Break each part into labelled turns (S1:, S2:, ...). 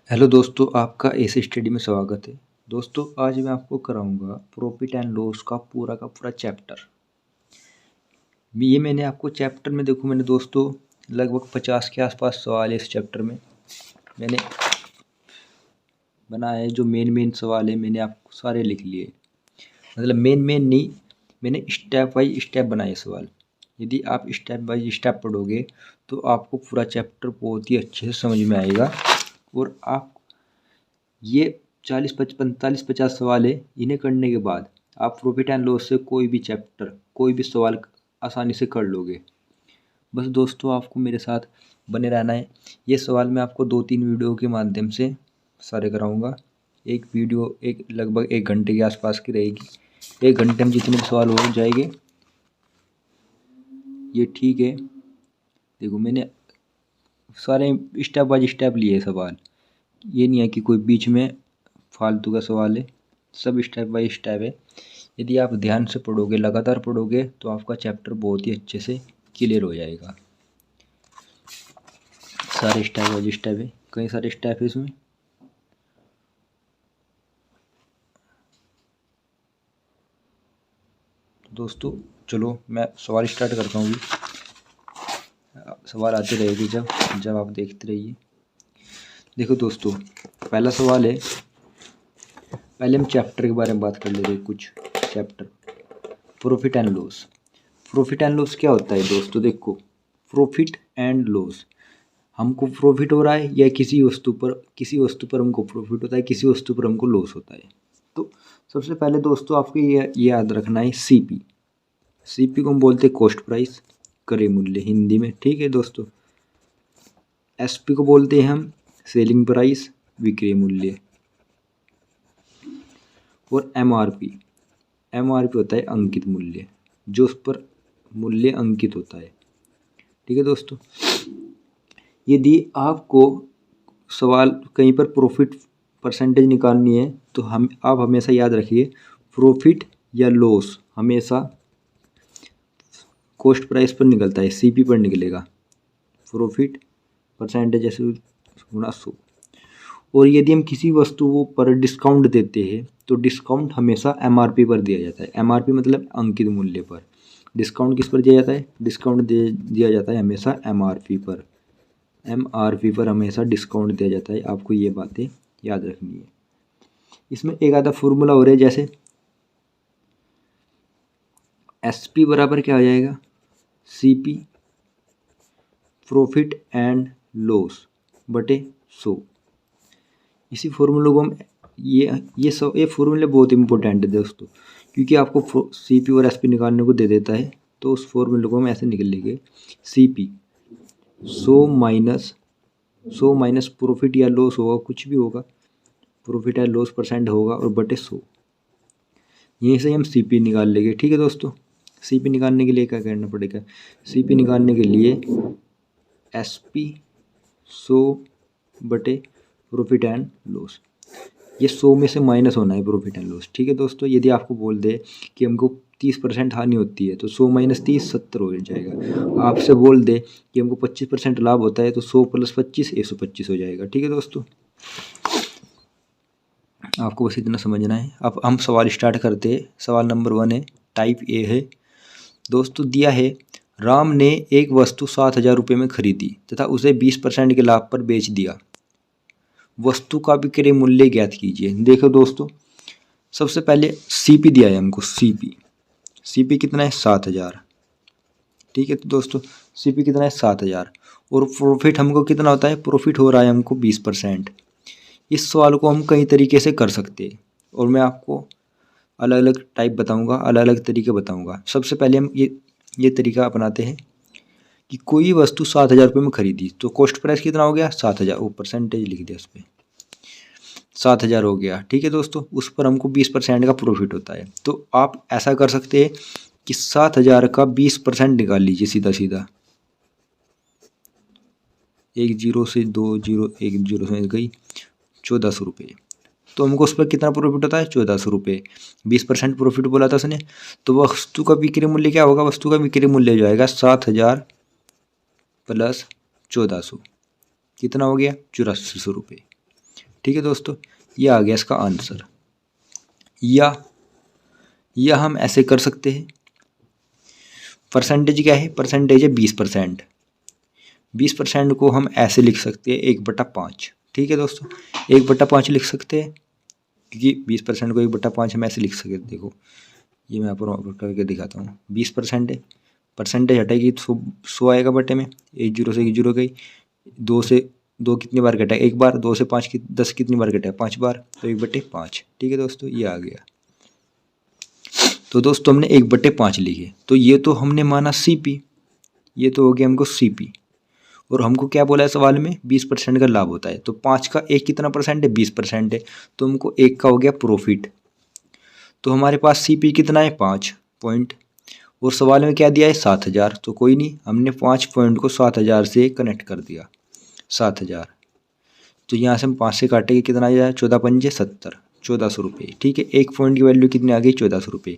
S1: Hello दोस्तों, आपका S study में स्वागत है। दोस्तों, आज मैं आपको कराऊंगा प्रॉफिट एंड लॉस का पूरा चैप्टर। ये मैंने आपको चैप्टर में देखो, मैंने दोस्तों लगभग 50 के आसपास सवाल है इस चैप्टर में। मैंने बनाया है, जो मेन सवाल है मैंने आपको सारे लिख लिए। मतलब मेन नहीं, मैंने स्टेप बाई स्टेप बनाए सवाल। यदि आप स्टेप बाई स्टेप पढ़ोगे तो आपको पूरा चैप्टर बहुत ही अच्छे से समझ में आएगा। और आप ये 40-45 सवाल है, इन्हें करने के बाद आप प्रॉफिट एंड लॉस से कोई भी चैप्टर, कोई भी सवाल आसानी से कर लोगे। बस दोस्तों, आपको मेरे साथ बने रहना है। ये सवाल मैं आपको 2-3 वीडियो के माध्यम से सारे कराऊंगा। एक वीडियो लगभग 1 घंटे के आसपास की रहेगी। 1 घंटे में जितने भी सवाल हो जाएंगे ये ठीक है। देखो, मैंने सारे स्टेप बाय स्टेप लिए सवाल। ये नहीं है कि कोई बीच में फालतू का सवाल है, सब स्टेप बाय स्टेप है। यदि आप ध्यान से पढ़ोगे, लगातार पढ़ोगे, तो आपका चैप्टर बहुत ही अच्छे से क्लियर हो जाएगा। सारे स्टेप बाय स्टेप है, कई सारे स्टेप है इसमें। दोस्तों चलो मैं सवाल स्टार्ट करता हूँ। सवाल आते रहेंगे जब जब आप देखते रहिए। देखो दोस्तों, पहला सवाल है, पहले हम चैप्टर के बारे में बात कर लेते हैं। कुछ chapter profit and loss. Profit and loss क्या होता है दोस्तों? देखो, प्रॉफिट एंड लॉस, हमको प्रॉफिट हो रहा है या किसी वस्तु पर हमको प्रॉफिट होता है, किसी वस्तु पर हमको लॉस होता है। तो सबसे पहले दोस्तों आपको ये याद रखना है, सीपी। सीपी को हम बोलते हैं कॉस्ट प्राइस, क्रय मूल्य हिंदी में, ठीक है दोस्तों। एसपी को बोलते हैं हम सेलिंग प्राइस, विक्रय मूल्य। और एमआरपी, एमआरपी होता है अंकित मूल्य, जो उस पर मूल्य अंकित होता है, ठीक है दोस्तों। यदि आपको सवाल कहीं पर प्रॉफिट परसेंटेज निकालनी है तो आप हमेशा याद रखिए, प्रॉफिट या लॉस हमेशा कॉस्ट प्राइस पर निकलता है, सीपी पर निकलेगा। प्रॉफिट परसेंटेज जैसे गुणा 100। और यदि हम किसी वस्तु पर डिस्काउंट देते हैं तो डिस्काउंट हमेशा एमआरपी पर दिया जाता है। एमआरपी मतलब अंकित मूल्य पर। डिस्काउंट किस पर दिया जाता है? डिस्काउंट दिया जाता है हमेशा एमआरपी पर। एमआरपी पर हमेशा डिस्काउंट दिया जाता है, आपको ये बातें याद रखनी है। इसमें एक आधा फॉर्मूला हो रहा है, जैसे एसपी बराबर क्या हो जाएगा? सीपी प्रॉफिट एंड लॉस बटे 100। इसी फॉर्मूले को हम ये फॉर्मूले बहुत इंपॉर्टेंट है दोस्तों, क्योंकि आपको सीपी और एसपी निकालने को दे देता है। तो उस फॉर्मूले को हम ऐसे निकल लेंगे, सीपी 100 माइनस प्रॉफिट या लॉस होगा, कुछ भी होगा, प्रॉफिट या लॉस परसेंट होगा, और बटे 100। यहीं से हम सीपी निकाल लेंगे, ठीक है दोस्तों। सीपी निकालने के लिए क्या करना पड़ेगा? सीपी निकालने के लिए एसपी 100 बटे प्रॉफिट एंड लॉस, ये 100 में से माइनस होना है प्रॉफिट एंड लॉस, ठीक है दोस्तों। यदि आपको बोल दे कि हमको 30% हानि होती है तो 100 माइनस 30 70 हो जाएगा। आपसे बोल दे कि हमको 25% लाभ होता है तो 100 प्लस 25 125 हो जाएगा, ठीक है दोस्तों। आपको बस इतना समझना है। अब हम सवाल स्टार्ट करते हैं। सवाल नंबर 1 है, टाइप ए है दोस्तों। दिया है, राम ने एक वस्तु 7,000 रुपये में खरीदी तथा उसे 20% के लाभ पर बेच दिया। वस्तु का विक्रय मूल्य ज्ञात कीजिए। देखो दोस्तों, सबसे पहले सीपी दिया है हमको। सीपी कितना है? 7,000, ठीक है। तो दोस्तों सीपी कितना है? 7,000। और प्रॉफिट हमको कितना होता है? प्रॉफिट हो रहा है हमको 20%। इस सवाल को हम कई तरीके से कर सकते हैं, और मैं आपको अलग अलग टाइप बताऊंगा, अलग अलग तरीके बताऊंगा। सबसे पहले हम ये तरीका अपनाते हैं कि कोई वस्तु 7,000 रुपये में खरीदी, तो कॉस्ट प्राइस कितना हो गया? 7,000, वो परसेंटेज लिख दिया उस पर, 7,000 हो गया, ठीक है दोस्तों। उस पर हमको 20% का प्रॉफिट होता है। तो आप ऐसा कर सकते हैं कि 7,000 का 20% निकाल लीजिए सीधा सीधा। 1 जीरो से 2 जीरो, 1 जीरो से गई 1,400 रुपये। तो हमको उस पर कितना प्रॉफिट होता है? 1,400 रुपये। 20% प्रॉफिट बोला था उसने, तो वस्तु का विक्रय मूल्य क्या होगा? वस्तु का विक्रय मूल्य जो आएगा 7,000 प्लस 1,400, कितना हो गया? 8,400 रुपये, ठीक है दोस्तों, यह आ गया इसका आंसर। या हम ऐसे कर सकते हैं, परसेंटेज क्या है, परसेंटेज है 20%। 20% को हम ऐसे लिख सकते हैं 1/5। ठीक है दोस्तों, 1/5 लिख सकते हैं, क्योंकि 20% को 1/5 हम ऐसे लिख सकते हैं। देखो ये मैं आपको करके दिखाता हूँ। 20% है, परसेंटेज हटाएगी तो 100 आएगा बटे में, 1 जीरो से 1 जीरो गई, 2 से 2 कितनी बार घटा, एक बार, 2 से 5 की 10 कितनी बार घटा, 5 बार, तो 1/5। ठीक है दोस्तों, ये आ गया। तो दोस्तों हमने 1/5 लिखे, तो ये तो हमने माना CP, ये तो हो गया हमको CP। और हमको क्या बोला है सवाल में, 20% का लाभ होता है, तो 5 का 1 कितना परसेंट है, 20% है, तो हमको 1 का हो गया प्रॉफिट। तो हमारे पास CP कितना है, 5 पॉइंट, और सवाल में क्या दिया है, 7000। तो कोई नहीं, हमने 5 पॉइंट को 7000 से कनेक्ट कर दिया, 7000। तो यहाँ से हम 5 से काटेंगे, कितना आ जाएगा, 14 पंजे 70, 1400 रुपये। ठीक है, एक पॉइंट की वैल्यू कितनी आ गई, 1400 रुपये।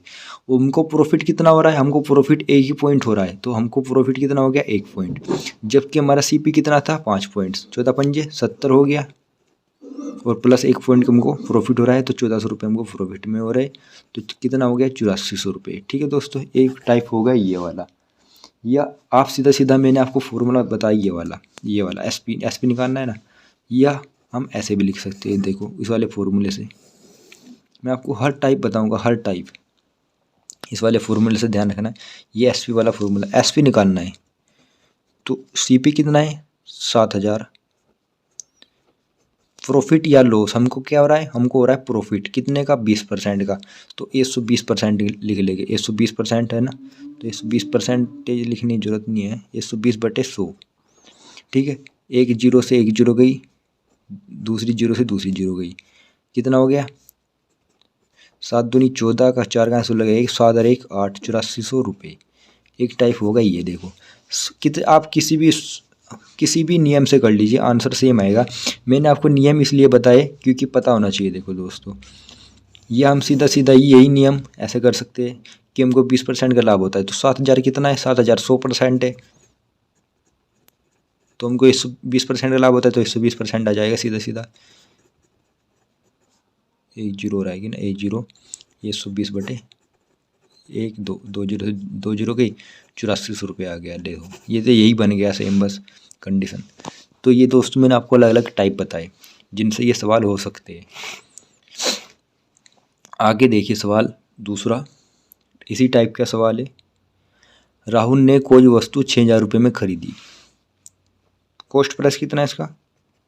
S1: उनको प्रॉफिट कितना हो रहा है, हमको प्रॉफिट 1 ही पॉइंट हो रहा है, तो हमको प्रॉफिट कितना हो गया, 1 पॉइंट। जबकि हमारा CP कितना था, 5 पॉइंट्स, 14 पंजे 70 हो गया, और प्लस 1 पॉइंट का हमको प्रॉफिट हो रहा है, तो 1400 रुपये हमको प्रॉफिट में हो रहा है, तो कितना हो गया, 8400 रुपये। ठीक है दोस्तों, एक टाइप होगा ये वाला। या आप सीधा सीधा मैंने आपको फॉर्मूला बताया ये वाला एसपी निकालना है ना, या हम ऐसे भी लिख सकते हैं। देखो इस वाले फॉर्मूले से मैं आपको हर टाइप बताऊंगा, हर टाइप इस वाले फॉर्मूले से ध्यान रखना है। ये एसपी वाला फॉर्मूला, एसपी निकालना है, तो सीपी कितना है, 7000। प्रॉफिट या लॉस हमको क्या हो रहा है, हमको हो रहा है प्रॉफिट कितने का, 20% का, तो 120% लिख लेंगे। 120% है ना, तो 120% लिखने की जरूरत नहीं है, 120/100। ठीक है, एक जीरो से एक जीरो गई, दूसरी जीरो से दूसरी जीरो गई, कितना हो गया, 7 दूनी 14 का 4 का 16 लगेगा, 7 और 1 8, 8400 रुपये। एक टाइप होगा ये। देखो आप किसी भी नियम से कर लीजिए, आंसर सेम आएगा। मैंने आपको नियम इसलिए बताए क्योंकि पता होना चाहिए। देखो दोस्तों, ये हम सीधा सीधा यही नियम ऐसे कर सकते हैं कि हमको 20% का लाभ होता है, तो 7000 कितना है, 7000 100% है, तो हमको 120% का लाभ होता है, तो 120% आ जाएगा सीधा सीधा। एक जीरो रहेगी ना, एक जीरो, ये 120/1, 2 जीरो गई, 8400 रुपये आ गया। देखो ये तो यही बन गया सेम, बस कंडीशन। तो ये दोस्तों मैंने आपको अलग अलग टाइप बताए जिनसे ये सवाल हो सकते हैं। आगे देखिए सवाल दूसरा, इसी टाइप का सवाल है। राहुल ने कोई वस्तु 6000 रुपये में खरीदी, कॉस्ट प्राइस कितना है इसका,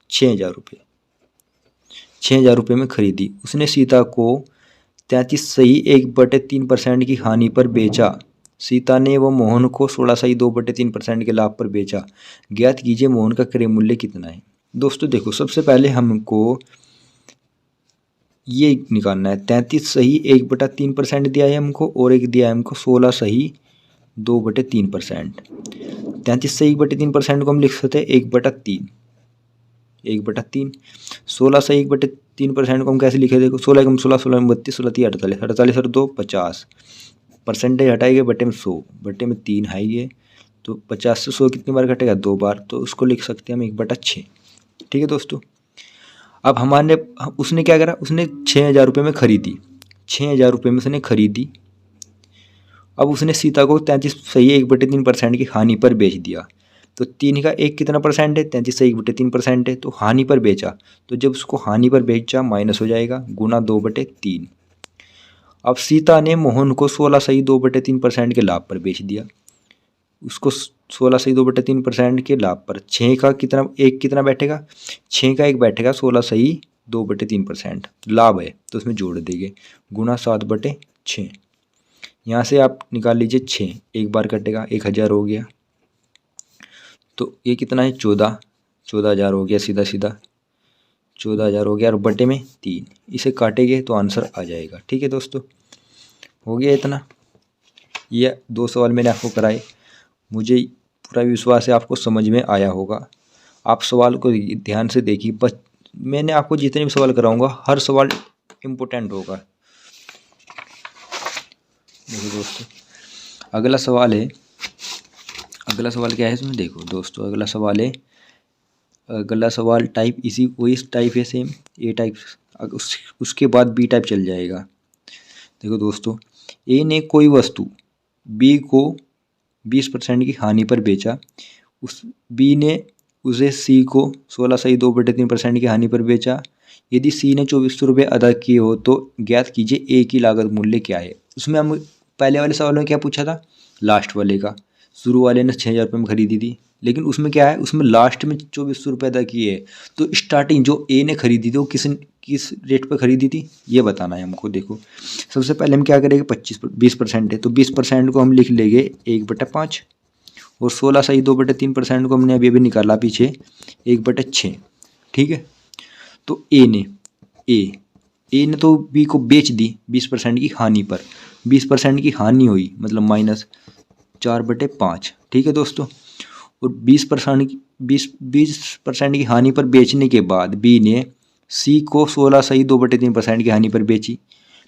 S1: 6000 रुपये। 6000 रुपये में खरीदी, उसने सीता को 33 सही 1/3% की हानि पर बेचा। सीता ने व मोहन को 16 सही 2/3% के लाभ पर बेचा। ज्ञात कीजिए मोहन का क्रय मूल्य कितना है। दोस्तों देखो, सबसे पहले हमको ये निकालना है, 33 सही 1/3% दिया है हमको, और एक दिया है हमको 16 सही 2/3%। 33 सही 1/3% को हम लिख सकते हैं 1/3, 1/3। 16 से 1/3% को हम कैसे लिखे, देखो 16 कम 16, 16 में 32, 16 3 48, 48 और 2 50, परसेंटेज हटाएंगे बटे में 100, बटे में 3 है ये, तो 50 से 100 कितनी बार घटेगा, 2 बार, तो उसको लिख सकते हैं हम 1/6। ठीक है दोस्तों, अब हमारे उसने क्या करा, उसने 6000 रुपये में खरीदी, 6000 रुपये में उसने खरीदी। अब उसने सीता को 33 सही 1/3% की हानि पर बेच दिया, तो 3 का 1 कितना परसेंट है, 33 से 1/3% है, तो हानि पर बेचा, तो जब उसको हानि पर बेचा माइनस हो जाएगा, गुना 2/3। अब सीता ने मोहन को 16 सही 2/3% के लाभ पर बेच दिया, उसको 16 सही 2/3% के लाभ पर 6 का कितना, 1 कितना बैठेगा, 6 का 1 बैठेगा, 16 सही 2/3% लाभ है, तो उसमें जोड़ देंगे, गुना 7/6। यहाँ से आप निकाल लीजिए 6, एक बार कटेगा, 1000 हो गया, तो ये कितना है, 14,000 हो गया, सीधा सीधा 14,000 हो गया, और बटे में 3, इसे काटेंगे तो आंसर आ जाएगा। ठीक है दोस्तों, हो गया इतना। ये 2 सवाल मैंने आपको कराए, मुझे पूरा विश्वास है आपको समझ में आया होगा। आप सवाल को ध्यान से देखिए, बस मैंने आपको जितने भी सवाल कराऊंगा हर सवाल इम्पोर्टेंट होगा। देखो दोस्तों, अगला सवाल है, अगला सवाल क्या है इसमें, देखो दोस्तों अगला सवाल है, अगला सवाल टाइप इसी वही टाइप है सेम, ए टाइप, उसके बाद बी टाइप चल जाएगा। देखो दोस्तों, ए ने कोई वस्तु बी को 20% की हानि पर बेचा, उस बी ने उसे सी को 16 सही 2/3% की हानि पर बेचा। यदि सी ने 2400 रुपये अदा किए हो तो ज्ञात कीजिए ए की लागत मूल्य क्या है। उसमें हम पहले वाले सवाल में क्या पूछा था, लास्ट वाले का। शुरू वाले ने 6000 रुपये में खरीदी थी, लेकिन उसमें क्या है, उसमें लास्ट में 2400 रुपये अदा किए है। तो स्टार्टिंग जो ए ने खरीदी थी वो किस रेट पर खरीदी थी ये बताना है हमको। देखो सबसे पहले हम क्या करेंगे, 20% है तो 20% को हम लिख लेंगे 1/5, और 16 सही 2/3% को हमने अभी अभी निकाला पीछे 1/6। ठीक है, तो ए ने तो बी को बेच दी 20% की हानि पर, 20% की हानि हुई मतलब -4/5। ठीक है दोस्तों, और 20% की हानि पर बेचने के बाद बी ने सी को 16 सही 2/3% की हानि पर बेची।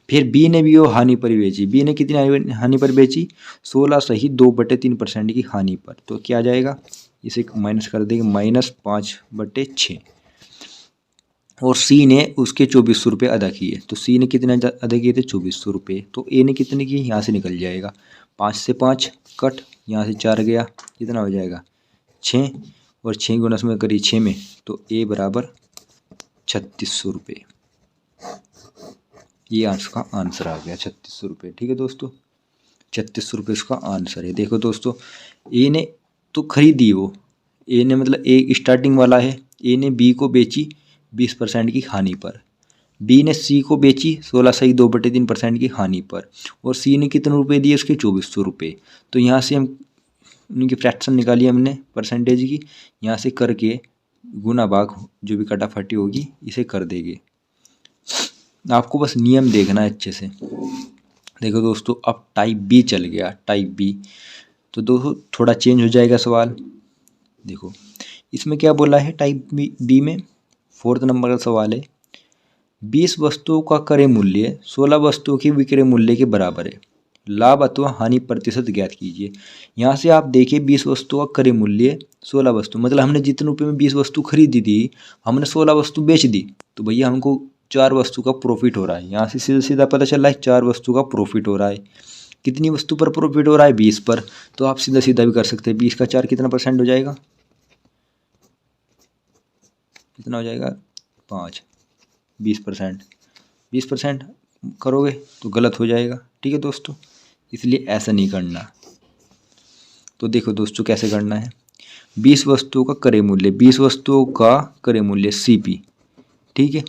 S1: फिर बी ने भी वो हानि पर बेची, बी ने कितनी हानि पर बेची, 16 सही 2/3% की हानि पर। तो क्या आ जाएगा, इसे माइनस कर देंगे, -5/6। और सी ने उसके 2400 रुपये अदा किए, तो सी ने कितने अदा किए थे, 2400 रुपये। तो ए ने कितने किए, यहाँ से निकल जाएगा, 5 से 5 कट, यहाँ से 4 गया, कितना हो जाएगा 6, और 6 गुना में करी 6 में, तो ए बराबर 3600 रुपये। ये उसका आंसर आ गया 3600 रुपये। ठीक है दोस्तों, 3600 रुपये उसका आंसर है। देखो दोस्तों, ए ने तो खरीदी, वो ए ने मतलब ए स्टार्टिंग वाला है, ए ने बी को बेची 20% की हानि पर, बी ने सी को बेची 16 सही 2/3% की हानि पर, और सी ने कितने रुपए दिए उसके 2400 रुपये। तो यहाँ से हम उनकी फ्रैक्शन निकाली हमने परसेंटेज की, यहाँ से करके गुना भाग जो भी कटाफटी होगी इसे कर देंगे। आपको बस नियम देखना है अच्छे से। देखो दोस्तों, अब टाइप बी चल गया, टाइप बी। तो दोस्तों थोड़ा चेंज हो जाएगा सवाल। देखो इसमें क्या बोला है, टाइप बी में 4th नंबर का सवाल है, 20 वस्तुओं का क्रय मूल्य 16 वस्तुओं के विक्रय मूल्य के बराबर है, लाभ अथवा हानि प्रतिशत ज्ञात कीजिए। यहाँ से आप देखिए 20 वस्तुओं का क्रय मूल्य 16 वस्तु, मतलब हमने जितने रुपये में 20 वस्तु खरीदी थी हमने 16 वस्तु बेच दी, तो भैया हमको 4 वस्तु का प्रॉफिट हो रहा है। यहाँ से सीधा सीधा पता चल रहा है 4 वस्तु का प्रॉफिट हो रहा है। कितनी वस्तु पर प्रॉफिट हो रहा है, 20 पर। तो आप सीधा सीधा भी कर सकते हैं, 20 का 4 कितना % हो जाएगा, कितना हो जाएगा 5, 20%। 20% करोगे तो गलत हो जाएगा। ठीक है दोस्तों, इसलिए ऐसा नहीं करना। तो देखो दोस्तों कैसे करना है, 20 वस्तुओं का क्रय मूल्य, 20 वस्तुओं का क्रय मूल्य CP, ठीक है,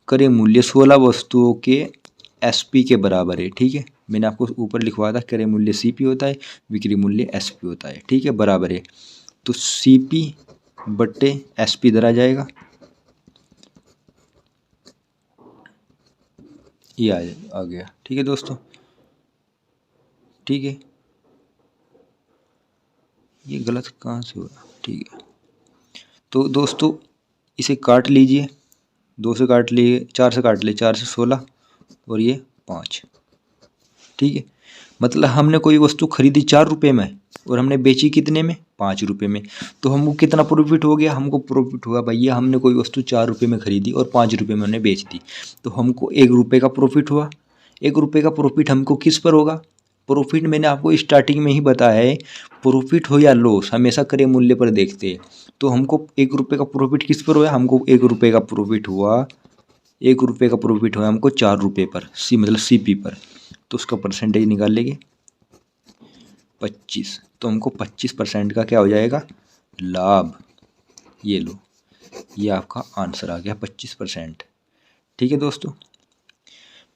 S1: क्रय मूल्य 16 वस्तुओं के SP के बराबर है। ठीक है, मैंने आपको ऊपर लिखवाया था क्रय मूल्य CP होता है, विक्रय मूल्य SP होता है। ठीक है, बराबर है, तो CP/SP इधर आ जाएगा, ये आ गया। ठीक है दोस्तों, ठीक है, ये गलत कहाँ से हुआ, ठीक है। तो दोस्तों इसे काट लीजिए, 2 से काट लिए, 4 से काट लिए, 4 से 16 और ये 5। ठीक है, मतलब हमने कोई वस्तु खरीदी 4 रुपये में और हमने बेची कितने में, 5 रुपये में। तो हमको कितना प्रॉफिट हो गया, हमको प्रॉफिट हुआ भैया, हमने कोई वस्तु 4 रुपये में खरीदी और 5 रुपये में हमने बेच दी, तो हमको 1 रुपये का प्रॉफिट हुआ। 1 रुपये का प्रॉफिट हमको किस पर होगा, प्रॉफिट मैंने आपको स्टार्टिंग में ही बताया है, प्रॉफिट हो या लॉस हमेशा क्रय मूल्य पर देखते हैं। तो हमको 1 रुपये का प्रॉफिट किस पर हुआ, हमको 1 रुपये का प्रॉफिट हुआ, 1 रुपये का प्रॉफिट हुआ हमको 4 रुपये पर, मतलब CP पर। तो उसका परसेंटेज निकाल लेंगे 25, तो हमको 25% का क्या हो जाएगा, लाभ। ये लो, ये आपका आंसर आ गया 25%। ठीक है दोस्तों,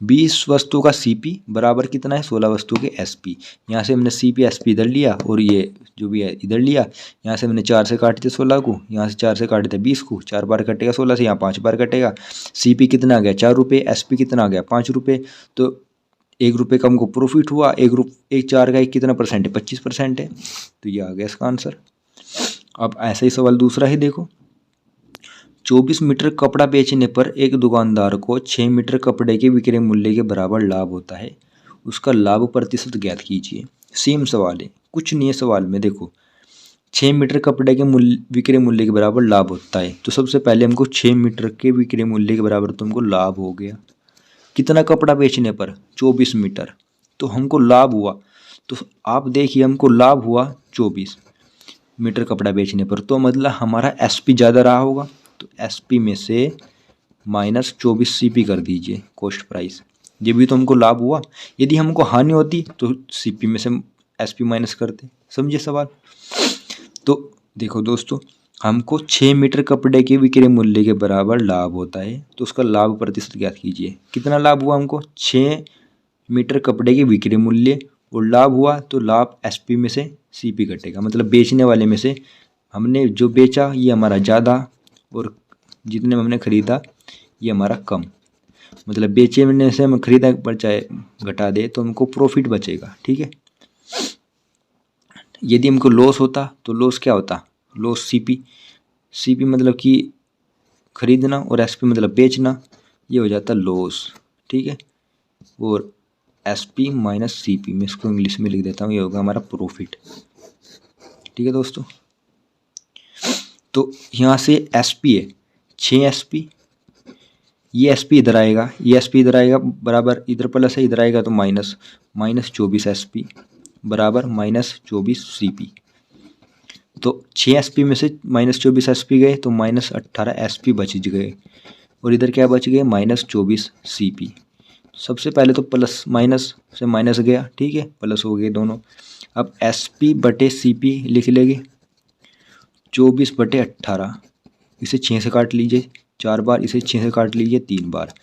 S1: 20 वस्तुओं का CP बराबर कितना है, 16 वस्तुओं के SP। यहाँ से हमने CP SP इधर लिया और ये जो भी है इधर लिया। यहाँ से हमने 4 से काटे थे 16 को, यहाँ से 4 से काटे थे 20 को, 4 बार कटेगा 16 से, यहाँ 5 बार कटेगा। CP कितना आ गया, 4 रुपये, SP कितना आ गया, 5 रुपये। तो 1 रुपये का हमको प्रॉफिट हुआ, 4 का 1 कितना % है, 25% है। तो ये आ गया इसका आंसर। अब ऐसा ही सवाल दूसरा ही देखो, 24 मीटर कपड़ा बेचने पर एक दुकानदार को 6 मीटर कपड़े के विक्रय मूल्य के बराबर लाभ होता है, उसका लाभ प्रतिशत ज्ञात कीजिए। सेम सवाल है, कुछ नहीं है सवाल में। देखो 6 मीटर कपड़े के मूल्य विक्रय मूल्य के बराबर लाभ होता है। तो सबसे पहले हमको 6 मीटर के विक्रय मूल्य के बराबर तो हमको लाभ हो गया। कितना कपड़ा बेचने पर? 24 मीटर। तो हमको लाभ हुआ, तो आप देखिए हमको लाभ हुआ 24 मीटर कपड़ा बेचने पर, तो मतलब हमारा एसपी ज़्यादा रहा होगा। तो एसपी में से माइनस 24 सीपी कर दीजिए, कॉस्ट प्राइस। ये भी तो हमको लाभ हुआ। यदि हमको हानि होती तो सीपी में से एसपी माइनस करते। समझिए सवाल। तो देखो दोस्तों, हमको 6 मीटर कपड़े के विक्रय मूल्य के बराबर लाभ होता है, तो उसका लाभ प्रतिशत ज्ञात कीजिए। कितना लाभ हुआ हमको? 6 मीटर कपड़े के विक्रय मूल्य, और लाभ हुआ तो लाभ एसपी में से सीपी कटेगा, मतलब बेचने वाले में से हमने जो बेचा ये हमारा ज़्यादा, और जितने में हमने खरीदा ये हमारा कम। मतलब बेचने से हम खरीदा बचाए घटा दे तो हमको प्रॉफिट बचेगा। ठीक है। यदि हमको लॉस होता तो लॉस क्या होता? Loss CP. सीपी मतलब कि खरीदना, और एसपी मतलब बेचना, ये हो जाता लॉस। ठीक है। और एसपी माइनस सीपी, मैं इसको इंग्लिश में लिख देता हूँ, ये होगा हमारा प्रॉफिट। ठीक है दोस्तों। तो यहाँ से एसपी है 6 एसपी, ये एसपी इधर आएगा, ये एसपी इधर आएगा, बराबर इधर प्लस है, इधर आएगा तो माइनस, माइनस 24 एसपी बराबर माइनस 24 सीपी। तो 6 एसपी में से माइनस 24 एसपी गए तो माइनस 18 एसपी बच गए, और इधर क्या बच गए? Minus 24 CP. सबसे पहले तो प्लस माइनस से माइनस गया, ठीक है, प्लस हो गए दोनों। अब एसपी बटे सीपी लिख लेंगे, 24 बटे 18, इसे 6 से काट लीजिए 4 बार, इसे 6 से काट लीजिए 3 बार।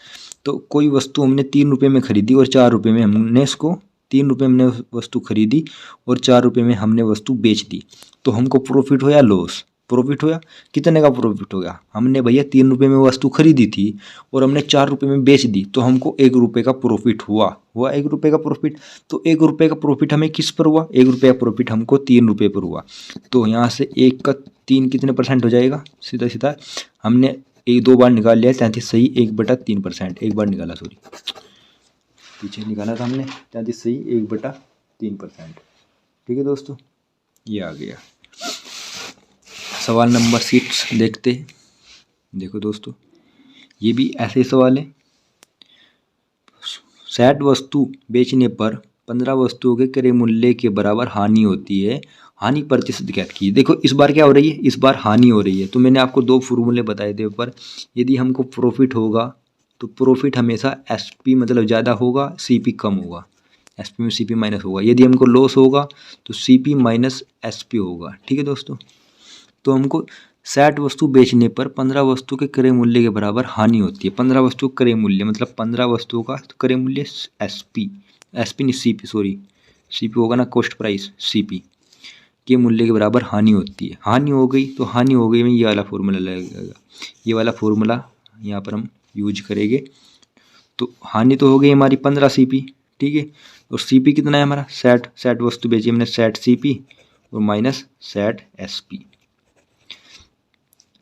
S1: तो कोई वस्तु हमने 3 रुपये में खरीदी और 4 रुपये में हमने इसको, 3 रुपये में हमने वस्तु खरीदी और 4 रुपये में हमने वस्तु बेच दी, तो हमको प्रॉफिट हो या लॉस? प्रॉफिट होया। कितने का प्रॉफिट हो गया? हमने भैया 3 रुपये में वस्तु खरीदी थी और हमने 4 रुपये में बेच दी, तो हमको 1 रुपये का प्रॉफिट हुआ। 1 रुपये का प्रॉफिट। तो 1 रुपये का प्रॉफिट हमें किस पर हुआ? 1 रुपये का प्रॉफिट हमको 3 रुपये पर हुआ। तो यहाँ से 1 का 3 कितने परसेंट हो जाएगा? सीधा सीधा हमने एक 2 बार निकाल लिया, 33 सही 1/3%, एक बार निकाला, सॉरी पीछे निकाला था हमने, 33 सही 1/3%। ठीक है दोस्तों, ये आ गया। सवाल नंबर 6 देखते हैं। देखो दोस्तों, ये भी ऐसे सवाल है। 60 वस्तु बेचने पर 15 वस्तुओं के क्रय मूल्य के बराबर हानि होती है, हानि प्रतिशत ज्ञात कीजिए। देखो इस बार क्या हो रही है? इस बार हानि हो रही है। तो मैंने आपको 2 फॉर्मूले बताए थे ऊपर। यदि हमको प्रॉफिट होगा तो प्रॉफिट हमेशा एसपी मतलब ज़्यादा होगा, सीपी कम होगा। एसपी में सीपी माइनस होगा। यदि हमको लॉस होगा तो सीपी माइनस एसपी होगा। ठीक है दोस्तों। तो हमको 60 वस्तु बेचने पर 15 वस्तु के क्रय मूल्य के बराबर हानि होती है। 15 वस्तु क्रय मूल्य मतलब 15 वस्तुओं का क्रय मूल्य एसपी, एसपी नहीं सीपी, सॉरी सीपी होगा ना, कॉस्ट प्राइस, सीपी के मूल्य के बराबर हानि होती है। हानि हो गई तो हानि हो गई में ये वाला फॉर्मूला लगेगा, ये वाला फॉर्मूला यहाँ पर हम यूज करेंगे। तो हानि तो हो गई हमारी 15 सीपी, ठीक है। और सीपी कितना है हमारा? 60 वस्तु बेची हमने, 60 सीपी और माइनस 60 एसपी।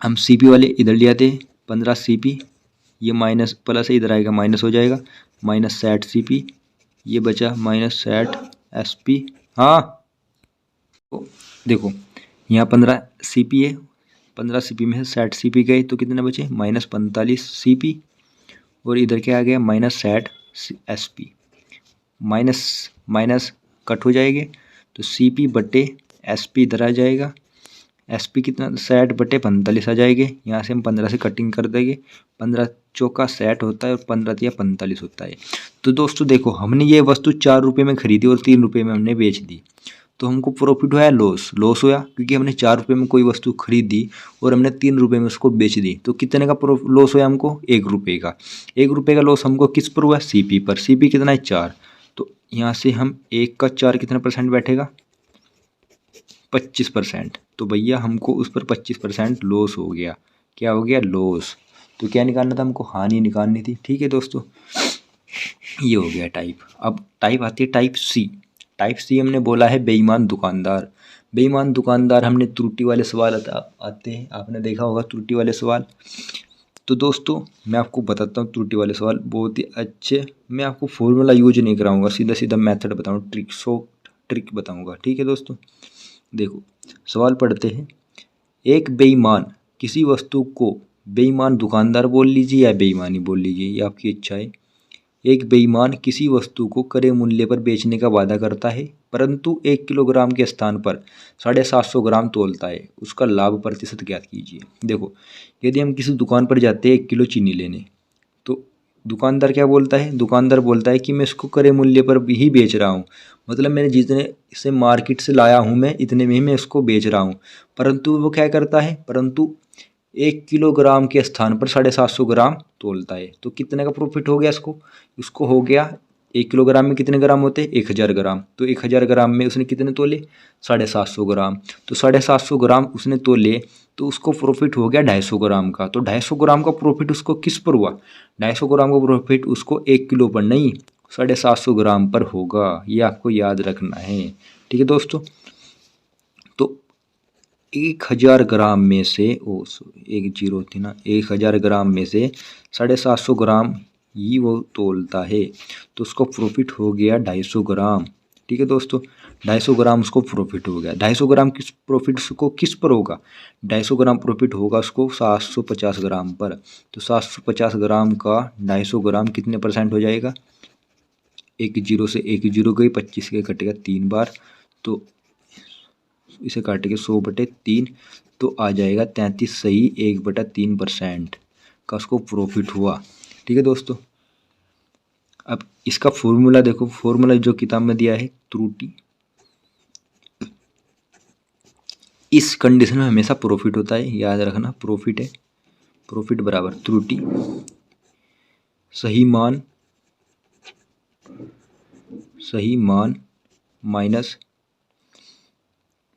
S1: हम सीपी वाले इधर ले आते हैं, 15 सीपी, ये माइनस प्लस है, इधर आएगा माइनस हो जाएगा, माइनस 60 सीपी, ये बचा माइनस 60 एसपी। हाँ तो देखो यहाँ 15 सीपी है, 15 सीपी में से 60 सीपी गए तो कितने बचे? माइनस 45 सीपी, और इधर क्या आ गया? Minus 60 SP. Minus minus cut हो जाएंगे तो सीपी बटे एसपी इधर आ जाएगा। एसपी कितना? 60 बटे 45 आ जाएंगे। यहाँ से हम 15 से कटिंग कर देंगे, 15 चौका 60 होता है और 15 तिया 45 होता है। तो दोस्तों देखो, हमने ये वस्तु 4 रुपये में खरीदी और 3 रुपये में हमने बेच दी, तो हमको प्रॉफिट हुआ या लॉस? लॉस हुआ, क्योंकि हमने 4 रुपये में कोई वस्तु खरीदी और हमने 3 रुपये में उसको बेच दी। तो कितने का लॉस हुआ हमको? 1 रुपये का। 1 रुपये का लॉस हमको किस पर हुआ? सीपी पर। सीपी कितना है? 4। तो यहाँ से हम 1 का 4 कितना परसेंट बैठेगा? 25%। तो भैया हमको उस पर 25% लॉस हो गया। क्या हो गया? लॉस। तो क्या निकालना था हमको? हानि निकालनी थी। ठीक है दोस्तों, ये हो गया टाइप। अब टाइप आती है टाइप सी। टाइप सी हमने बोला है बेईमान दुकानदार। बेईमान दुकानदार हमने त्रुटि वाले सवाल आते हैं, आपने देखा होगा त्रुटि वाले सवाल। तो दोस्तों मैं आपको बताता हूँ त्रुटि वाले सवाल बहुत ही अच्छे। मैं आपको फॉर्मूला यूज नहीं कराऊंगा, सीधा सीधा मेथड बताऊँ, ट्रिक बताऊंगा। ठीक है दोस्तों, देखो सवाल पढ़ते हैं। एक बेईमान किसी वस्तु को, बेईमान दुकानदार बोल लीजिए या बेईमानी बोल लीजिए, ये आपकी इच्छा है। एक बेईमान किसी वस्तु को क्रय मूल्य पर बेचने का वादा करता है, परंतु 1 किलोग्राम के स्थान पर 750 ग्राम तोलता है। उसका लाभ प्रतिशत ज्ञात कीजिए। देखो, यदि हम किसी दुकान पर जाते हैं 1 किलो चीनी लेने, तो दुकानदार क्या बोलता है? दुकानदार बोलता है कि मैं इसको क्रय मूल्य पर भी ही बेच रहा हूँ, मतलब मैंने जितने इसे मार्केट से लाया हूँ मैं इतने में ही मैं इसको बेच रहा हूँ। परंतु वो क्या करता है? परंतु 1 किलोग्राम के स्थान पर 750 ग्राम तोलता है। तो कितने का प्रॉफिट हो गया इसको? इसको हो गया, 1 किलोग्राम में कितने ग्राम होते हैं? 1000 ग्राम। तो 1000 ग्राम में उसने कितने तोले? 750 ग्राम। तो 750 ग्राम उसने तोले, तो उसको प्रॉफिट हो गया 250 ग्राम का। तो 250 ग्राम का प्रॉफिट उसको किस पर हुआ? 250 ग्राम का प्रॉफिट उसको 1 किलो पर नहीं, 750 ग्राम पर होगा। ये आपको याद रखना है। ठीक है दोस्तों, तो 1000 ग्राम में से एक जीरो थी ना, 1000 ग्राम में से 750 ग्राम ही वो तोलता है, तो उसको प्रॉफिट हो गया 250 ग्राम। ठीक है दोस्तों, 250 ग्राम उसको प्रॉफिट हो गया। 250 ग्राम किस प्रॉफिट उसको किस पर होगा? 250 ग्राम प्रॉफिट होगा उसको 750 ग्राम पर। तो 750 ग्राम का 250 ग्राम कितने परसेंट हो जाएगा? एक जीरो से एक जीरो गई, 25 के कटेगा 3 बार, तो इसे काट के 100/3, तो आ जाएगा 33 सही 1/3% का उसको प्रॉफिट हुआ। ठीक है दोस्तों, अब इसका फॉर्मूला देखो, फॉर्मूला जो किताब में दिया है, त्रुटि। इस कंडीशन में हमेशा प्रॉफिट होता है, याद रखना, प्रॉफिट है, प्रॉफिट बराबर त्रुटि, सही मान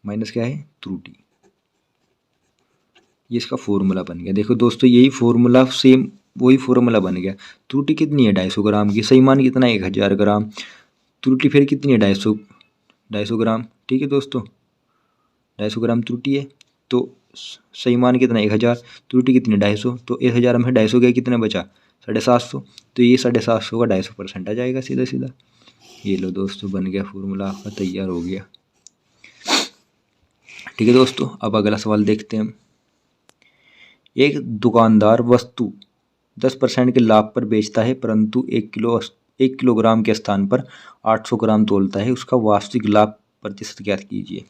S1: माइनस क्या है? त्रुटि। ये इसका फॉर्मूला बन गया। देखो दोस्तों, यही फॉर्मूला सेम वही फॉर्मूला बन गया। त्रुटि कितनी है? 250 ग्राम की। सही मान कितना है? 1000 ग्राम। त्रुटि फिर कितनी है? 250 ग्राम। ठीक है दोस्तों, 250 ग्राम त्रुटि है, तो सही मान कितना है? 1000। त्रुटि कितनी है? 250। तो 1000 में 250 गया, कितना बचा? 750। तो ये 750 का 250% आ जाएगा सीधा सीधा। ये लो दोस्तों, बन गया फॉर्मूला आपका, तैयार हो गया। ठीक है दोस्तों, अब अगला सवाल देखते हैं हम। एक दुकानदार वस्तु 10% के लाभ पर बेचता है, परंतु 1 किलोग्राम के स्थान पर 800 ग्राम तोलता है। उसका वास्तविक लाभ प्रतिशत ज्ञात कीजिए।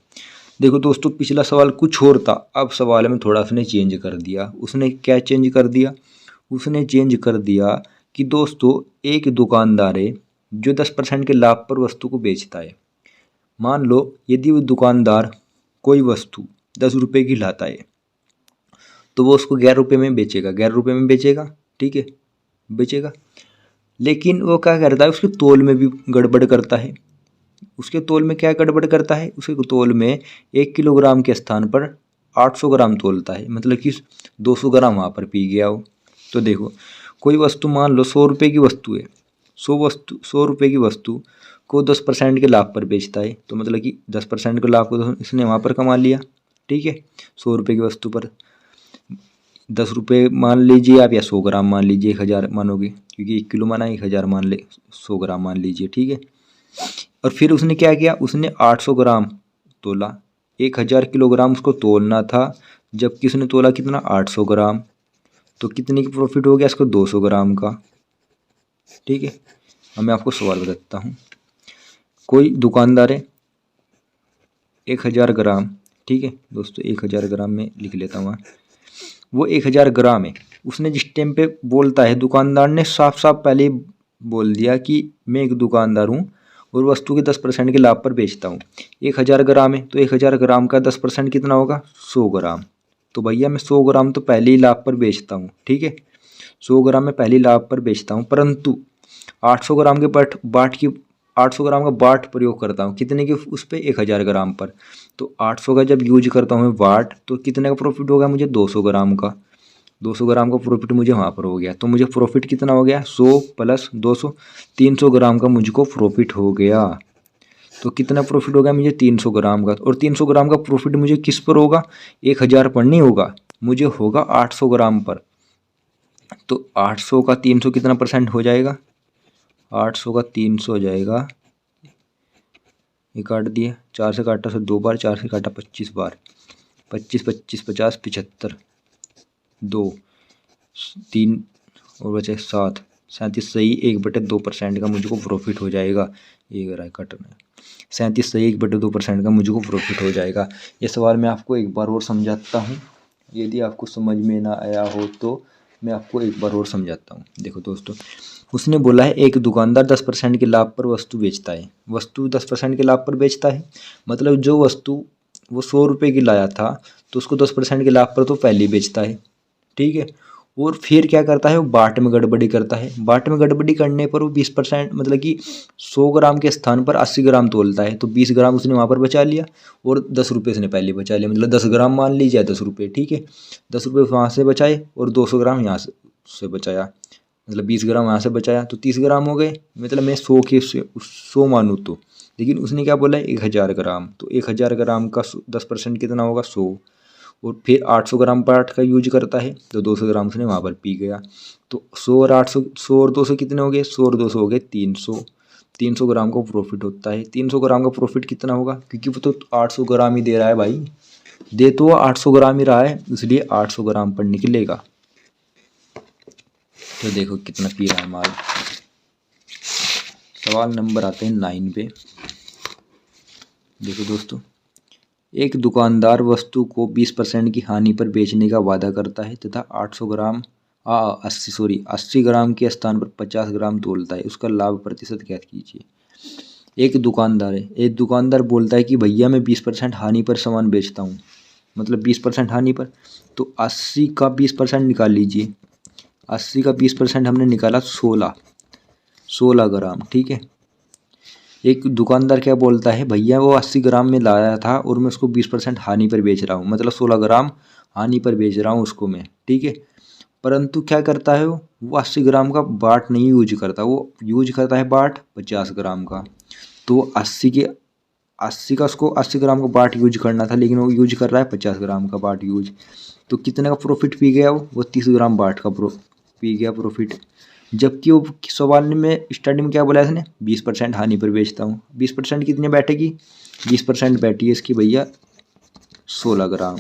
S1: देखो दोस्तों, पिछला सवाल कुछ और था, अब सवाल में थोड़ा उसने चेंज कर दिया। उसने क्या चेंज कर दिया? उसने चेंज कर दिया कि दोस्तों, एक दुकानदार है जो 10% के लाभ पर वस्तु को बेचता है। मान लो यदि वो दुकानदार कोई वस्तु 10 रुपये की लाता है, तो वो उसको 11 रुपये में बेचेगा, 11 रुपये में बेचेगा। ठीक है, बेचेगा। लेकिन वो क्या करता है? उसके तोल में भी गड़बड़ करता है। उसके तोल में क्या गड़बड़ करता है? उसके तोल में 1 किलोग्राम के स्थान पर 800 ग्राम तोलता है, मतलब कि 200 ग्राम वहाँ पर पी गया हो। तो देखो, कोई वस्तु मान लो 100 रुपये की वस्तु है, 100 रुपये की वस्तु को 10% के लाभ पर बेचता है, तो मतलब कि 10% के लाभ को तो इसने वहाँ पर कमा लिया। ठीक है, 100 रुपये की वस्तु पर 10 रुपये मान लीजिए आप, या 100 ग्राम मान लीजिए, 1000 मानोगे क्योंकि 1 किलो माना, 1000 मान ले, 100 ग्राम मान लीजिए। ठीक है, और फिर उसने क्या किया? उसने 800 ग्राम तोला। 1000 किलोग्राम उसको तोलना था, जबकि उसने तोला कितना? 800 ग्राम। तो कितने की प्रॉफिट हो गया इसको? 200 ग्राम का। ठीक है, अब मैं आपको सवाल बताता हूँ। कोई दुकानदार है, 1000 ग्राम, ठीक है दोस्तों, 1000 ग्राम में लिख लेता हूँ। वो 1000 ग्राम है। उसने जिस टाइम पे बोलता है, दुकानदार ने साफ साफ पहले ही बोल दिया कि मैं एक दुकानदार हूँ और वस्तु के 10% के लाभ पर बेचता हूँ। 1000 ग्राम है, तो 1000 ग्राम का 10% कितना होगा? 100 ग्राम। तो भैया मैं 100 ग्राम तो पहले ही लाभ पर बेचता हूँ। ठीक है, 100 ग्राम में पहले ही लाभ पर बेचता हूँ, परंतु 800 ग्राम के बाट की 800 ग्राम का बाट प्रयोग करता हूँ। कितने के? उस पर 1000 ग्राम पर। तो 800 का जब यूज करता हूँ मैं बाट, तो कितने का प्रॉफिट होगा मुझे? 200 ग्राम का। 200 ग्राम का प्रॉफिट मुझे वहाँ पर हो गया। तो मुझे प्रॉफिट कितना हो गया? 100 प्लस 200, 300 ग्राम का मुझको प्रॉफिट हो गया। तो कितना प्रॉफिट होगा मुझे? 300 ग्राम का। और 300 ग्राम का प्रॉफिट मुझे किस पर होगा? 1000 पर नहीं होगा, मुझे होगा 800 ग्राम पर। तो 800 का 300 कितना परसेंट हो जाएगा? 800 का 300 हो जाएगा ये काट दिया, 4 से काटा तो 2 बार, 4 से काटा 25 बार, 25 25 50 75, 2 3 और बचे 7, 37 सही 1/2% का मुझको प्रॉफिट हो जाएगा। ये रहा कटना, 37 सही 1/2% का मुझको प्रॉफिट हो जाएगा। ये सवाल मैं आपको एक बार और समझाता हूँ, यदि आपको समझ में ना आया हो तो मैं आपको एक बार और समझाता हूँ। देखो दोस्तों, उसने बोला है एक दुकानदार 10% के लाभ पर वस्तु बेचता है। वस्तु 10% के लाभ पर बेचता है, मतलब जो वस्तु वो 100 रुपये की लाया था तो उसको 10% के लाभ पर तो पहले ही बेचता है, ठीक है। और फिर क्या करता है, वो बाट में गड़बड़ी करता है। बाट में गड़बड़ी करने पर वो 20%, मतलब कि 100 ग्राम के स्थान पर 80 ग्राम तोलता है, तो 20 ग्राम उसने वहाँ पर बचा लिया और 10 रुपये उसने पहले बचा लिया, मतलब 10 ग्राम मान लीजिए 10 रुपये, ठीक है। 10 रुपये वहाँ से बचाए और 200 ग्राम यहाँ से बचाया, मतलब 20 ग्राम यहाँ से बचाया तो 30 ग्राम हो गए। मतलब मैं 100 के 100 मानूँ तो, लेकिन उसने क्या बोला 1000 ग्राम, तो 1000 ग्राम का 10% कितना होगा 100। और फिर 800 ग्राम पाट का यूज करता है तो 200 ग्राम उसने वहाँ पर पी गया। तो 100 और 800, 100 और 200 कितने हो गए, 100 और 200 हो गए 300। 300 ग्राम का प्रॉफिट होता है। 300 ग्राम का प्रॉफिट कितना होगा, क्योंकि वो तो 800 ग्राम ही दे रहा है भाई, दे तो वो 800 ग्राम ही रहा है, इसलिए 800 ग्राम पर निकलेगा। तो देखो कितना पी रहा है माल। सवाल नंबर आते हैं 9 पे। देखो दोस्तों, एक दुकानदार वस्तु को 20% की हानि पर बेचने का वादा करता है तथा 80 ग्राम के स्थान पर 50 ग्राम तोलता है, उसका लाभ प्रतिशत ज्ञात कीजिए। एक दुकानदार है, एक दुकानदार बोलता है कि भैया मैं 20% हानि पर सामान बेचता हूँ, मतलब 20% हानि पर, तो 80 का 20% निकाल लीजिए। 80 का 20% हमने निकाला 16 ग्राम, ठीक है। एक दुकानदार क्या बोलता है, भैया वो 80 ग्राम में लाया था और मैं उसको 20% हानि पर बेच रहा हूँ, मतलब 16 ग्राम हानि पर बेच रहा हूँ उसको मैं, ठीक है। परंतु क्या करता है वो 80 ग्राम का बाट नहीं यूज करता, वो यूज करता है बाट 50 ग्राम का। तो 80 का उसको 80 ग्राम का बाट यूज करना था, लेकिन वो यूज कर रहा है 50 ग्राम का बाट यूज। तो कितने का प्रॉफिट पी गया वो 30 ग्राम बाट का पी गया प्रॉफिट। जबकि वो सवाल में स्टार्टिंग में क्या बोला इसने, 20% हानि पर बेचता हूँ। 20% कितनी बैठेगी, 20% बैठी है इसकी भैया 16 ग्राम,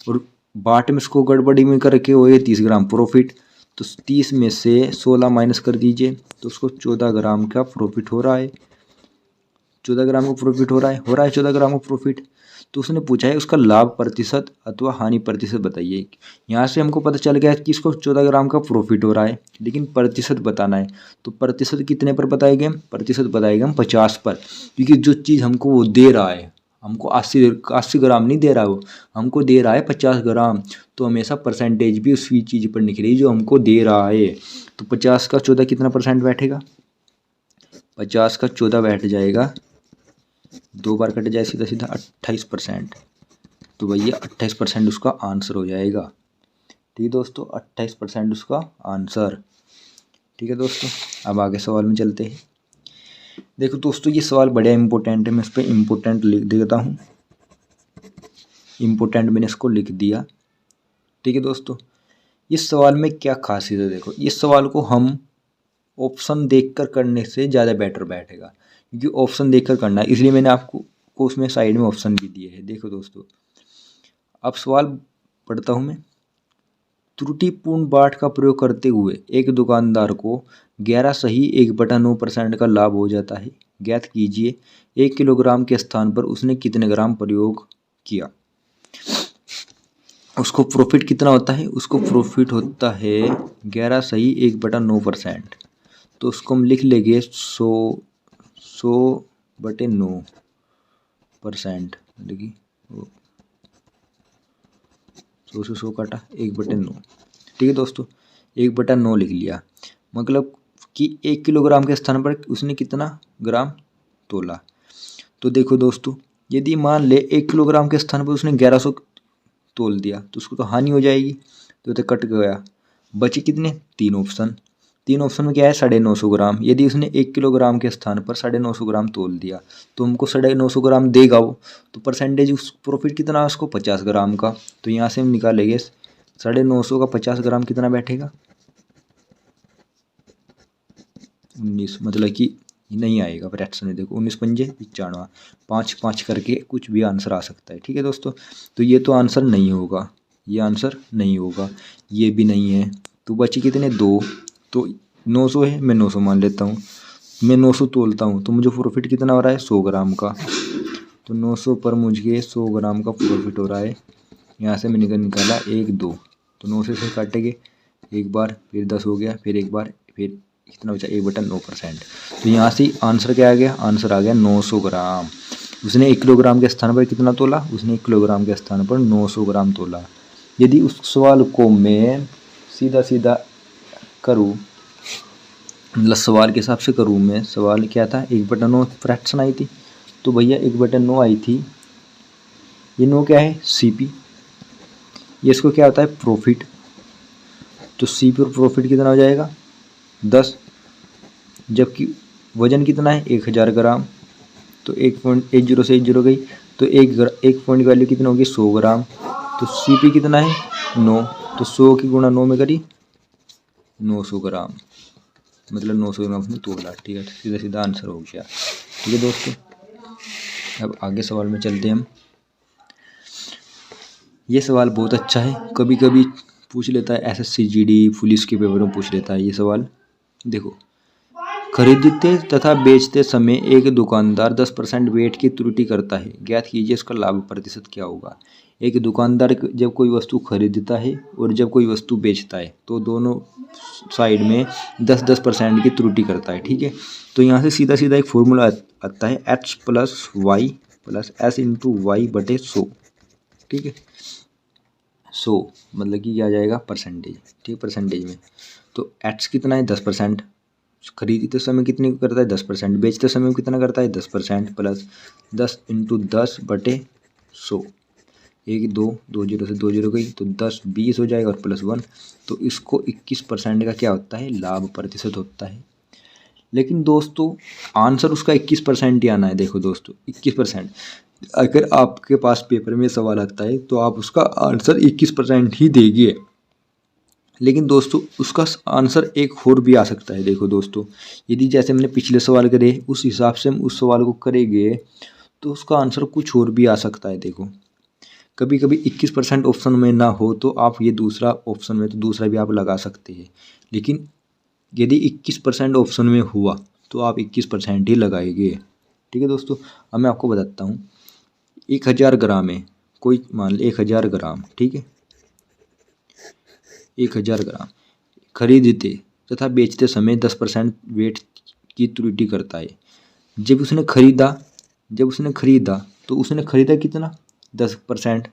S1: और बाट में इसको गड़बड़ी में करके हो गए 30 ग्राम प्रॉफिट। तो 30 में से 16 माइनस कर दीजिए तो उसको 14 ग्राम का प्रॉफिट हो रहा है। 14 ग्राम का प्रॉफिट हो रहा है 14 ग्राम का प्रॉफिट। तो उसने पूछा है उसका लाभ प्रतिशत अथवा हानि प्रतिशत बताइए। यहाँ से हमको पता चल गया कि इसको 14 ग्राम का प्रॉफिट हो रहा है, लेकिन प्रतिशत बताना है। तो प्रतिशत कितने पर बताएंगे हम, प्रतिशत बताएंगे हम 50 पर, क्योंकि जो चीज़ हमको वो दे रहा है, हमको 80 ग्राम नहीं दे रहा, वो हमको दे रहा है 50 ग्राम। तो हमेशा परसेंटेज भी उसी चीज़ पर निकलेगी जो हमको दे रहा है। तो 50 का 14 कितना परसेंट बैठेगा, 50 का 14 बैठ जाएगा, 2 बार कट जाए सीधा सीधा 28%। तो भैया 28% उसका आंसर हो जाएगा। ठीक है दोस्तों, 28% उसका आंसर। ठीक है दोस्तों, अब आगे सवाल में चलते हैं। देखो दोस्तों, ये सवाल बड़ा इम्पोर्टेंट है, मैं इस पर इम्पोर्टेंट लिख देता हूँ। इम्पोर्टेंट मैंने इसको लिख दिया। ठीक है दोस्तों, इस सवाल में क्या खासियत है, देखो इस सवाल को हम ऑप्शन देखकर करने से ज़्यादा बेटर बैठेगा, क्योंकि ऑप्शन देखकर करना है, इसलिए मैंने आपको उसमें साइड में ऑप्शन भी दिए हैं। देखो दोस्तों, अब सवाल पढ़ता हूँ मैं। त्रुटिपूर्ण बाट का प्रयोग करते हुए एक दुकानदार को 11 सही 1/9% का लाभ हो जाता है। ज्ञात कीजिए 1 किलोग्राम के स्थान पर उसने कितने ग्राम प्रयोग किया। उसको प्रॉफिट कितना होता है, उसको प्रॉफिट होता है 11 सही 1/9%। तो उसको हम लिख लेंगे 100/9%, देखिए 100 से 100 काटा 1/9। ठीक है दोस्तों, 1/9 लिख लिया, मतलब कि 1 किलोग्राम के स्थान पर उसने कितना ग्राम तोला। तो देखो दोस्तों, यदि मान ले 1 किलोग्राम के स्थान पर उसने 1100 तोल दिया तो उसको तो हानि हो जाएगी, तो कट गया। बचे कितने, 3 ऑप्शन। 3 ऑप्शन में क्या है, 950 ग्राम। यदि उसने 1 किलोग्राम के स्थान पर 950 ग्राम तोल दिया तो हमको 950 ग्राम देगा वो, तो परसेंटेज उस प्रॉफिट कितना है उसको 50 ग्राम का। तो यहाँ से हम निकालेंगे 950 का 50 ग्राम कितना बैठेगा 19, मतलब कि नहीं आएगा फ्रैक्शन में। देखो 19 पंजे 95, 5 5 करके कुछ भी आंसर आ सकता है। ठीक है दोस्तों, तो ये तो आंसर नहीं होगा, ये आंसर नहीं होगा, ये भी नहीं है। तो बची कितने 2, तो 900 है, मैं 900 मान लेता हूँ। मैं 900 तोलता हूँ तो मुझे प्रॉफिट कितना हो रहा है 100 ग्राम का। तो 900 पर मुझे 100 ग्राम का प्रॉफिट हो रहा है। यहाँ से मैंने निकाला 1 2, तो 9 से काटेंगे एक बार, फिर 10 हो गया, फिर एक बार, फिर कितना बचा 1/9%। तो यहाँ से आंसर क्या आ गया, आंसर आ गया 900 ग्राम। उसने 1 किलोग्राम के स्थान पर कितना तोला, उसने 1 किलोग्राम के स्थान पर 900 ग्राम तोला। यदि उस सवाल को मैं सीधा सीधा करूँ, मतलब सवाल के हिसाब से करूँ, मैं सवाल क्या था 1/9 फ्रैक्शन आई थी, तो भैया 1/9 आई थी। ये 9 क्या है सीपी, ये इसको क्या होता है प्रॉफिट। तो सीपी और प्रॉफिट कितना हो जाएगा 10, जबकि वजन कितना है 1000 ग्राम। तो 1.80 से 80 गई, तो एक पॉइंट की वैल्यू कितना होगी 100 ग्राम। तो सीपी कितना है 9, तो 100 की गुणा 9 में करी 900 ग्राम, मतलब 900 ग्राम उसने तोड़ा। ठीक है, सीधा सीधा आंसर हो गया। ठीक है दोस्तों, अब आगे सवाल में चलते हैं हम। ये सवाल बहुत अच्छा है, कभी कभी पूछ लेता है एसएससी जीडी पुलिस के पेपर में पूछ लेता है ये सवाल। देखो, खरीदते तथा बेचते समय एक दुकानदार 10% वेट की त्रुटि करता है, ज्ञात कीजिए इसका लाभ प्रतिशत क्या होगा। एक दुकानदार जब कोई वस्तु खरीदता है और जब कोई वस्तु बेचता है तो दोनों साइड में 10% की त्रुटि करता है। ठीक है, तो यहाँ से सीधा सीधा एक फॉर्मूला आता है h + y + s × y/100। ठीक है, 100 मतलब कि क्या आ जाएगा परसेंटेज। ठीक है, परसेंटेज में तो h कितना है 10%, खरीदते समय कितने करता है 10%, बेचते समय कितना करता है 10%, प्लस 10 × 10/100। 1 2 2 0 से 2 0 गई, तो 10 20 हो जाएगा और +1, तो इसको 21% का क्या होता है लाभ प्रतिशत होता है। लेकिन दोस्तों आंसर उसका 21% ही आना है। देखो दोस्तों 21%, अगर आपके पास पेपर में सवाल आता है तो आप उसका आंसर 21% ही देंगे। लेकिन दोस्तों उसका आंसर एक और भी आ सकता है। देखो दोस्तों, यदि जैसे मैंने पिछले सवाल करे उस हिसाब से हम उस सवाल को करेंगे तो उसका आंसर कुछ और भी आ सकता है। देखो, कभी कभी 21% ऑप्शन में ना हो तो आप ये दूसरा ऑप्शन में तो दूसरा भी आप लगा सकते हैं। लेकिन यदि 21% ऑप्शन में हुआ तो आप 21% ही लगाएंगे। ठीक है दोस्तों, अब मैं आपको बताता हूँ 1000 ग्राम है, कोई मान ले 1000 ग्राम। ठीक है, 1000 ग्राम खरीदते तथा बेचते समय 10% वेट की त्रुटि करता है। जब उसने खरीदा तो उसने खरीदा कितना 10%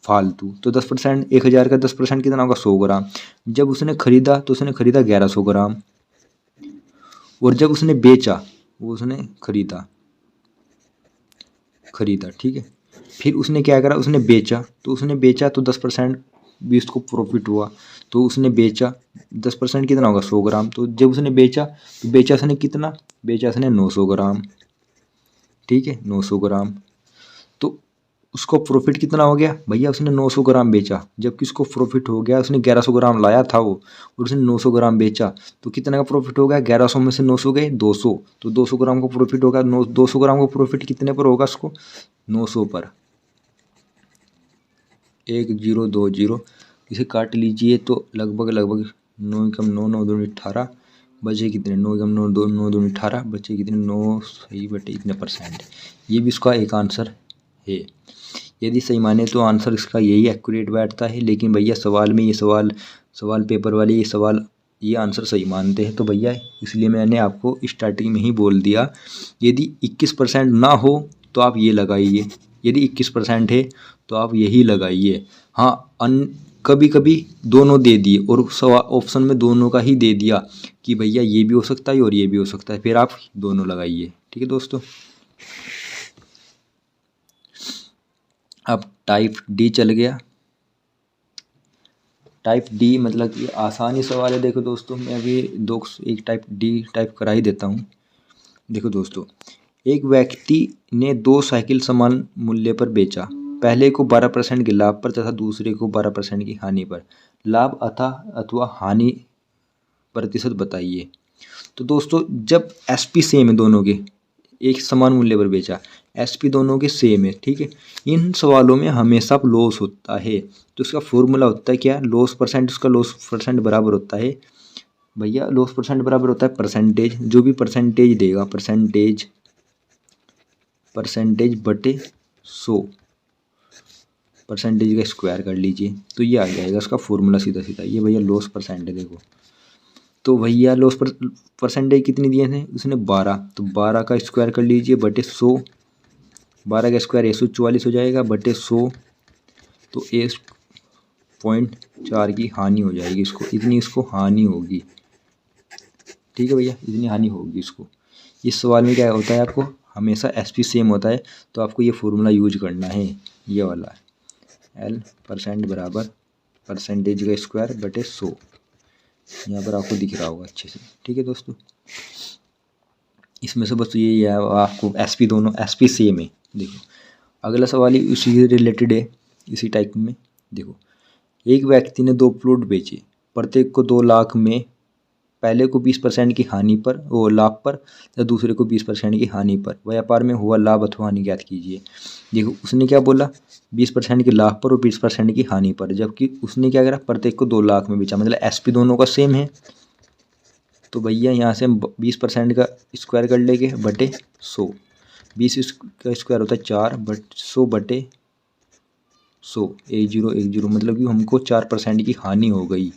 S1: फालतू, तो 10% 1000 का 10% कितना होगा 100 ग्राम। जब उसने खरीदा तो उसने खरीदा 1100 ग्राम, और जब उसने बेचा वो उसने खरीदा ठीक है, फिर उसने क्या करा उसने बेचा, तो उसने बेचा तो 10% भी उसको प्रॉफिट हुआ, तो उसने बेचा 10% कितना होगा 100 ग्राम। तो जब उसने बेचा तो बेचा उसने कितना, बेचा उसने 900 ग्राम। ठीक है, 900 ग्राम, तो उसको प्रॉफिट कितना हो गया भैया, उसने 900 ग्राम बेचा, जबकि उसको प्रॉफिट हो गया, उसने 1100 ग्राम लाया था वो और उसने 900 ग्राम बेचा, तो कितना का प्रॉफिट हो गया 1100 में से 900 गए 200, तो 200 ग्राम का प्रॉफिट होगा। 200 ग्राम का प्रॉफिट कितने पर होगा उसको 900 पर। 1 0 2 0, इसे काट लीजिए तो लगभग 9 कम 9 9 दूनी 18, बचे कितने 9 कम 9 2 9 दूनी 18, बचे कितने 9 सही बटे इतने %। ये भी इसका एक आंसर है। यदि सही माने तो आंसर इसका यही एक्यूरेट बैठता है। लेकिन भैया सवाल में ये सवाल पेपर वाले ये आंसर सही मानते हैं, तो भैया इसलिए मैंने आपको स्टार्टिंग में ही बोल दिया यदि 21% ना हो तो आप ये लगाइए, यदि 21% है तो आप यही लगाइए। हाँ, कभी कभी दोनों दे दिए और ऑप्शन में दोनों का ही दे दिया कि भैया ये भी हो सकता है और ये भी हो सकता है, फिर आप दोनों लगाइए। ठीक है दोस्तों, अब टाइप डी चल गया। टाइप डी मतलब कि आसानी सवाल है। देखो दोस्तों, मैं अभी एक टाइप डी टाइप करा ही देता हूँ। देखो दोस्तों, एक व्यक्ति ने 2 साइकिल समान मूल्य पर बेचा, पहले को 12% के लाभ पर तथा दूसरे को 12% की हानि पर। लाभ अथवा हानि प्रतिशत बताइए। तो दोस्तों जब एसपी सेम है दोनों के, एक समान मूल्य पर बेचा, एसपी दोनों के सेम है, ठीक है, इन सवालों में हमेशा लॉस होता है। तो इसका फॉर्मूला होता है क्या, लॉस परसेंट, उसका लॉस परसेंट बराबर होता है भैया, लॉस परसेंट बराबर होता है परसेंटेज, जो भी परसेंटेज देगा, परसेंटेज बटे 100, परसेंटेज का स्क्वायर कर लीजिए, तो ये आ जाएगा इसका फॉर्मूला सीधा सीधा। ये भैया लॉस परसेंट है देखो, तो भैया लॉस परसेंटेज कितनी दिए थे उसने 12, तो 12 का स्क्वायर कर लीजिए बटे 100, 12 का स्क्वायर 144 हो जाएगा बटे 100, तो 1.4 की हानि हो जाएगी इसको, इतनी इसको हानि होगी, ठीक है भैया, इतनी हानि होगी इसको। इस सवाल में क्या होता है, आपको हमेशा एसपी सेम होता है, तो आपको ये फॉर्मूला यूज करना है, ये वाला एल परसेंट बराबर परसेंटेज का स्क्वायर बटे 100, यहाँ पर आपको दिख रहा होगा अच्छे से, ठीक है दोस्तों। इसमें से बस ये है आपको एसपी, दोनों एसपी सेम है। देखो अगला सवाल ही उसी से रिलेटेड है, इसी टाइप में। देखो एक व्यक्ति ने 2 प्लॉट बेचे, प्रत्येक को 2 लाख में, पहले को 20% की हानि पर, वो लाभ पर, या दूसरे को 20% की हानि पर व्यापार में हुआ लाभ अथवा हानि ज्ञात कीजिए। देखो उसने क्या बोला, 20% के लाभ पर और 20% की हानि पर, जबकि उसने क्या करा, प्रत्येक को 2 लाख में बेचा, मतलब एसपी दोनों का सेम है। तो भैया यहाँ से हम 20% का स्क्वायर कर लेंगे बटे 100, 20 का स्क्वायर होता है 4 बट 100 बटे 100, 1010, मतलब कि हमको 4% की हानि हो गई,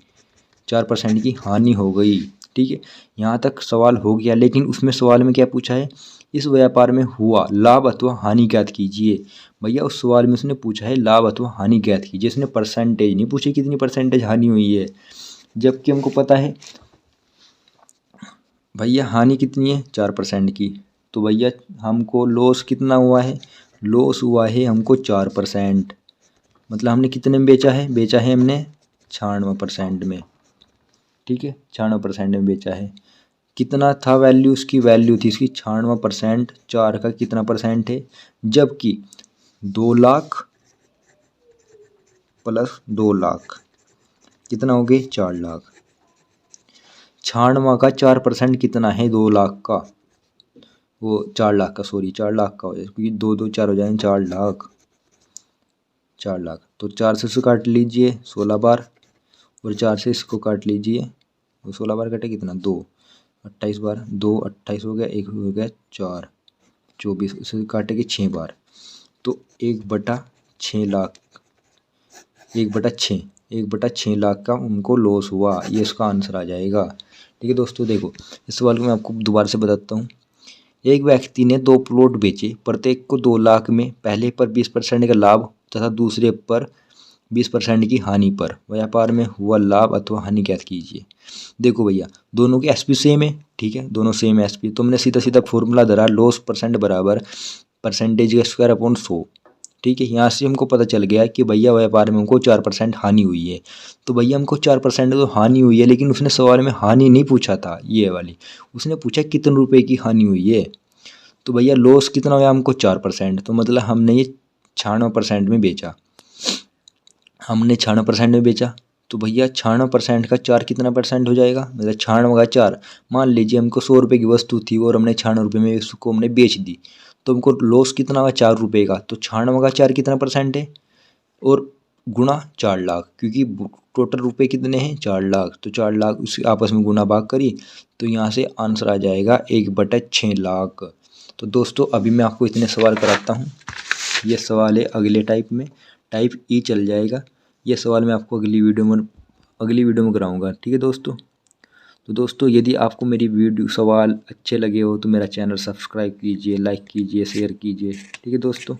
S1: 4% की हानि हो गई, ठीक है। यहाँ तक सवाल हो गया, लेकिन उसमें सवाल में क्या पूछा है, इस व्यापार में हुआ लाभ अथवा हानि ज्ञात कीजिए। भैया उस सवाल में उसने पूछा है लाभ अथवा हानि ज्ञात कीजिए, इसने परसेंटेज नहीं पूछी कितनी परसेंटेज हानि हुई है, जबकि हमको पता है भैया हानि कितनी है 4% की। तो भैया हमको लॉस कितना हुआ है, लॉस हुआ है हमको 4%, मतलब हमने कितने में बेचा है, बेचा है हमने 96% में, ठीक है, 96% में बेचा है। कितना था वैल्यू, उसकी वैल्यू थी इसकी 96%, 4 का कितना परसेंट है, जबकि 2 लाख प्लस 2 लाख कितना हो गए 4 लाख, 96 का 4% कितना है 2 लाख का, वो 4 लाख का, सॉरी 4 लाख का हो जाए, क्योंकि 2 2 4 हो जाए 4 लाख, 4 लाख, तो 4 से इसको काट लीजिए 16 बार, और 4 से इसको काट लीजिए, वो 16 बार कटे कितना 2, 28 बार, 2 28 हो गया, 1 हो गया 4 24, इसे काटेंगे 6 बार, तो 1/6 लाख, 1/6 लाख का उनको लॉस हुआ, ये इसका आंसर आ जाएगा, ठीक है दोस्तों। देखो इस सवाल को मैं आपको दोबारा से बताता हूँ। एक व्यक्ति ने 2 प्लॉट बेचे, प्रत्येक को 2 लाख में, पहले पर 20% का लाभ तथा दूसरे पर 20% की हानि पर व्यापार में हुआ लाभ अथवा हानि ज्ञात कीजिए। देखो भैया दोनों की एसपी सेम है, ठीक है, दोनों सेम एसपी, तो हमने सीधा सीधा फॉर्मूला धरा, लॉस परसेंट बराबर परसेंटेज का स्क्वायर अपॉन 100, ठीक है। यहाँ से हमको पता चल गया कि भैया व्यापार में हमको 4% हानि हुई है, तो भैया हमको 4% तो हानि हुई है, लेकिन उसने सवाल में हानि नहीं पूछा था ये वाली, उसने पूछा कितने रुपए की हानि हुई है। तो भैया लॉस कितना हुआ हमको 4%, तो मतलब हमने ये 96% में बेचा, हमने 96% में बेचा, तो भैया 96% का 4 कितना परसेंट हो जाएगा, मतलब 96 का 4, मान लीजिए हमको 100 रुपये की वस्तु थी और हमने 96 रुपये में उसको हमने बेच दी, तो हमको लॉस कितना हुआ 4 रुपये का, तो 96 का 4 कितना परसेंट है, और गुणा 4 लाख, क्योंकि टोटल रुपए कितने हैं 4 लाख, तो 4 लाख उसी आपस में गुणा भाग करी, तो यहाँ से आंसर आ जाएगा 1/6 लाख। तो दोस्तों अभी मैं आपको इतने सवाल कराता हूँ, ये सवाल है अगले टाइप में, टाइप ई चल जाएगा, ये सवाल मैं आपको अगली वीडियो में कराऊंगा, ठीक है दोस्तों। तो दोस्तों यदि आपको मेरी वीडियो सवाल अच्छे लगे हो तो मेरा चैनल सब्सक्राइब कीजिए, लाइक कीजिए, शेयर कीजिए, ठीक है दोस्तों।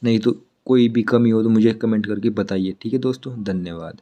S1: नहीं तो कोई भी कमी हो तो मुझे कमेंट करके बताइए, ठीक है दोस्तों, धन्यवाद।